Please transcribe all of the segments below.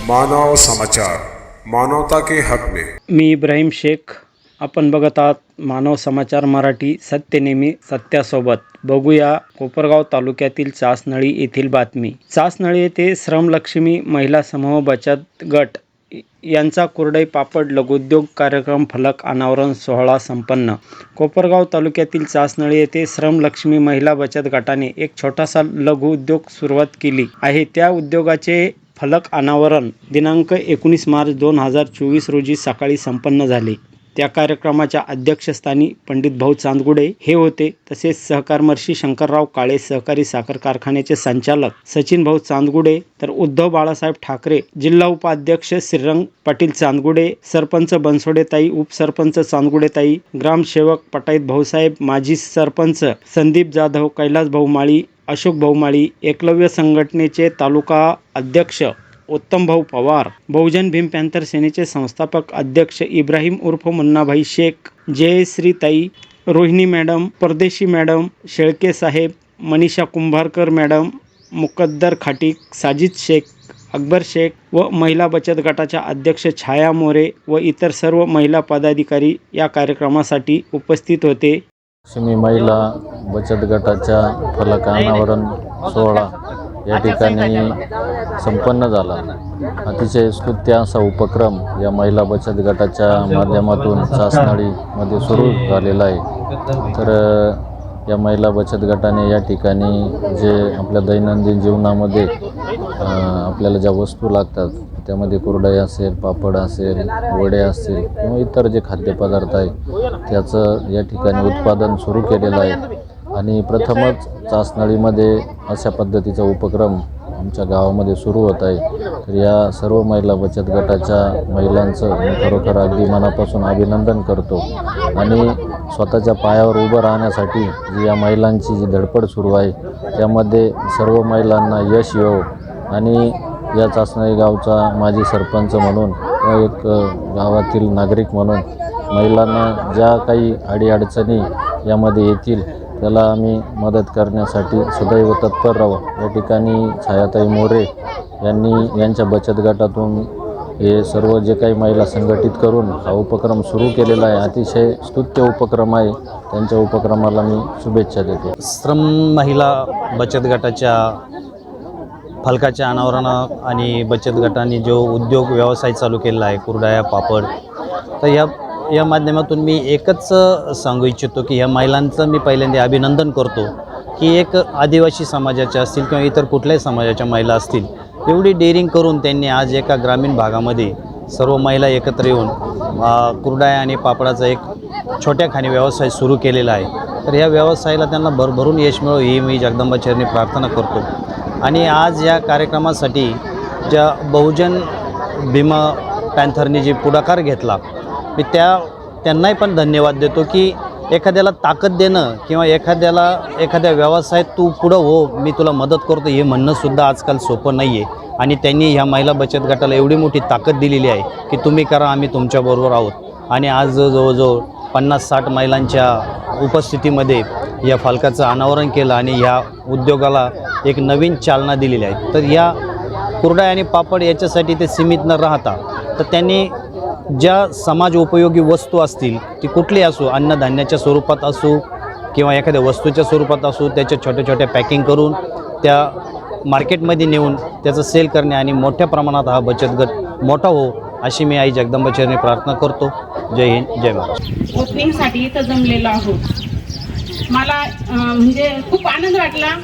मानव समाचार, मानवता के हक में। मी इब्राहिम शेख. आपण बघत आहात मानव समाचार मराठी. सत्य नेहमी सत्यासोबत. बघूया कोपरगाव तालुक्यातील चासनळी येथील बातमी. चासनळी येथे श्रमलक्ष्मी महिला समूह बचत गट यांचा कुरडई पापड लघुउद्योग कार्यक्रम फलक अनावरण सोहळा संपन्न. कोपरगाव तालुक्यातील चासनळी येथे श्रमलक्ष्मी महिला बचत गटाने एक छोटासा लघु उद्योग सुरुवात केली आहे. त्या उद्योगाचे फलक अनावरण दिनांक 19 मार्च 2024 रोजी सकाळी संपन्न झाले. त्या कार्यक्रमाच्या अध्यक्षस्थानी पंडित भाऊ चांदगुडे हे होते. तसेच सहकारमर्षी शंकरराव काळे सहकारी साखर कारखान्याचे संचालक सचिन भाऊ चांदगुडे, तर उद्धव बाळासाहेब ठाकरे, जिल्हा उपाध्यक्ष श्रीरंग पाटील चांदगुडे, सरपंच बनसोडेताई, उपसरपंच चांदगुडेताई, ग्रामसेवक पटाईत भाऊसाहेब, माजी सरपंच संदीप जाधव, कैलास भाऊ माळी, अशोक भाऊ माळी, एकलव्य संघटनेचे तालुका अध्यक्ष उत्तम भाऊ पवार, बहुजन भीम पॅंथर सेनेचे संस्थापक अध्यक्ष इब्राहिम उर्फ मुन्नाभाई शेख, जयश्रीताई, रोहिणी मॅडम, परदेशी मॅडम, शेळके साहेब, मनीषा कुंभारकर मॅडम, मुकद्दर खाटीक, साजिद शेख, अकबर शेख व महिला बचत गटाच्या अध्यक्ष छाया मोरे व इतर सर्व महिला पदाधिकारी या कार्यक्रमासाठी उपस्थित होते. लक्ष्मी महिला बचत गटाच्या फलक अनावरण सोहळा या ठिकाणी संपन्न झाला. अतिशय स्तुत्य असा उपक्रम या महिला बचत गटाच्या माध्यमातून चासनळीमध्ये सुरू झालेला आहे. तर या महिला बचत गटाने या ठिकाणी जे आपल्या दैनंदिन जीवनामध्ये आपल्याला ज्या वस्तू लागतात त्यामध्ये कुरडई असेल, पापड असेल, वडे असतील किंवा इतर जे खाद्यपदार्थ आहे त्याचं या ठिकाणी उत्पादन सुरू केलेलं आहे. आणि प्रथमच चासनळीमध्ये अशा पद्धतीचा उपक्रम आमच्या गावामध्ये सुरू होत आहे. तर या सर्व महिला बचत गटाच्या महिलांचं मी खरोखर अगदी मनापासून अभिनंदन करतो. आणि स्वतःच्या पायावर उभं राहण्यासाठी जी या महिलांची जी धडपड सुरू आहे त्यामध्ये सर्व महिलांना यश येवो. आणि या चासनळी गावचा माजी सरपंच म्हणून व एक गावातील नागरिक म्हणून महिलांना ज्या काही अडीअडचणी यामध्ये येतील त्याला आम्ही मदत करण्यासाठी सदैव तत्पर राहू. या ठिकाणी छायाताई मोरे यांच्या बचत गटातून हे सर्व जे काही महिला संघटित करून हा उपक्रम सुरू केलेला आहे. अतिशय स्तुत्य उपक्रम आहे. त्यांच्या उपक्रमाला मी शुभेच्छा देतो. श्रम महिला बचत गटाच्या फलकाच्या अनावरण आणि बचत गटाने जो उद्योग व्यवसाय चालू केलेला आहे कुरडया पापड, तर या माध्यमातून मी एकच सांगू इच्छितो की ह्या महिलांचं मी पहिल्यांदा अभिनंदन करतो की एक आदिवासी समाजाच्या असतील किंवा इतर कुठल्याही समाजाच्या महिला असतील, एवढी डेअरिंग करून त्यांनी आज एका ग्रामीण भागामध्ये सर्व महिला एकत्र येऊन कुरडया आणि पापडाचा एक छोट्याखानी व्यवसाय सुरू केलेला आहे. तर ह्या व्यवसायाला त्यांना भरभरून यश मिळो ही मी जगदंबाचरणी प्रार्थना करतो. आणि आज या कार्यक्रमासाठी ज्या बहुजन भीम पॅंथरने जे पुढाकार घेतला मी त्यांनाही पण धन्यवाद देतो की एखाद्याला ताकद देणं किंवा एखाद्या व्यवसायात तू पुढं हो, मी तुला मदत करतो हे म्हणणंसुद्धा आजकाल सोपं नाही आहे. आणि त्यांनी ह्या महिला बचत गटाला एवढी मोठी ताकद दिलेली आहे की तुम्ही करा, आम्ही तुमच्याबरोबर आहोत. आणि आज जवळजवळ 50-60 महिलांच्या उपस्थितीमध्ये या फलकाचं अनावरण केलं आणि ह्या उद्योगाला एक नवीन चालना दिलेली आहे. तर या कुरडया आणि पापड याच्यासाठी ते सीमित न राहता तर त्यांनी ज्या समाज उपयोगी वस्तू असतील ती कुठली असो, अन्नधान्याच्या स्वरूपात असो किंवा एखाद्या वस्तूच्या स्वरूपात असो, त्याच्या छोट्या छोट्या पॅकिंग करून त्या मार्केटमध्ये नेऊन त्याचं सेल करणे आणि मोठ्या प्रमाणात हा बचत गट मोठा हो अशी मी आई जगदंबाचरणी प्रार्थना करतो. जय हिंद, जय महाराष्ट्र. ओपनिंगसाठी इथं जमलेलो आहोत. मला म्हणजे खूप आनंद वाटला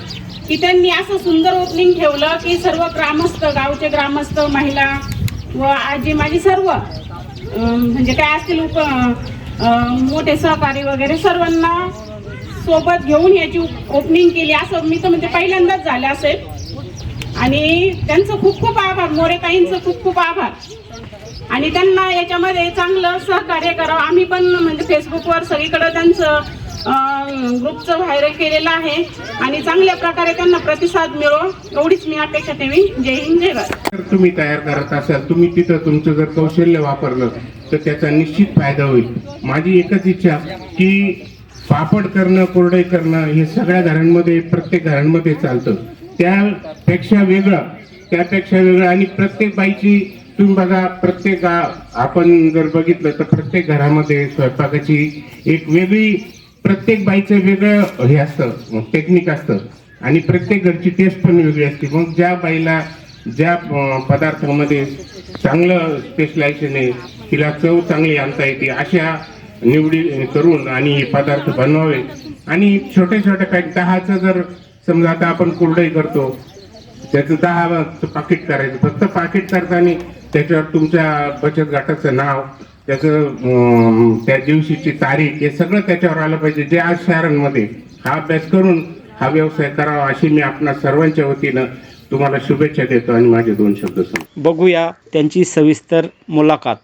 की त्यांनी असं सुंदर ओपनिंग ठेवलं की सर्व ग्रामस्थ, गावचे ग्रामस्थ, महिला व आजी माझी सर्व म्हणजे काय असतील मोठे सहकारी वगैरे सर्वांना सोबत घेऊन याची ओपनिंग केली. असं मी तर म्हणजे पहिल्यांदाच झालं असेल. आणि त्यांचं खूप खूप आभार, मोरेताईंचं खूप खूप आभार. आणि त्यांना याच्यामध्ये चांगलं सहकार्य करावं. आम्ही पण म्हणजे फेसबुकवर सगळीकडं त्यांचं ग्रुपचं व्हायरल केलेलं आहे आणि चांगल्या प्रकारे त्यांना प्रतिसाद मिळो एवढीच मी अपेक्षा ठेवी. जय हिंद, जय भारत. तुम्ही तयार करत असाल, तुम्ही तिथं तुमचं जर कौशल्य वापरलं तर त्याचा निश्चित फायदा होईल. माझी एकच इच्छा की पापड करणं, कुरडई करणं हे सगळ्या घरांमध्ये, प्रत्येक घरांमध्ये चालतं. त्यापेक्षा वेगळं त्यापेक्षा वेगळं. आणि प्रत्येक बाईची तुम्ही बघा, प्रत्येक आपण जर बघितलं तर प्रत्येक घरामध्ये स्वयंपाकाची एक वेगळी, प्रत्येक बाईचं वेगळं हे असतं, टेक्निक असतं आणि प्रत्येक घरची टेस्ट पण वेगळी असते. मग ज्या बाईला ज्या पदार्थामध्ये चांगलं स्पेशलायझेशन आहे, तिला चव चांगली आणता येते, अशा निवडी करून आणि हे पदार्थ बनवावे. आणि छोटे छोटे पॅक 10चं जर समजा आता आपण कुरडई करतो, त्याचं 10 पाकिट करायचं. फक्त पाकिट करताना त्याच्यावर तुमच्या बचत गटाचं नाव, त्याचं त्या दिवशीची तारीख, हे सगळं त्याच्यावर आलं पाहिजे. जे आज शहरांमध्ये हा अभ्यास करून हा व्यवसाय करावा, अशी मी आपणा सर्वांच्या वतीनं तुम्हाला शुभेच्छा देतो आणि माझे 2 शब्द सांगतो. बघूया त्यांची सविस्तर मुलाखत.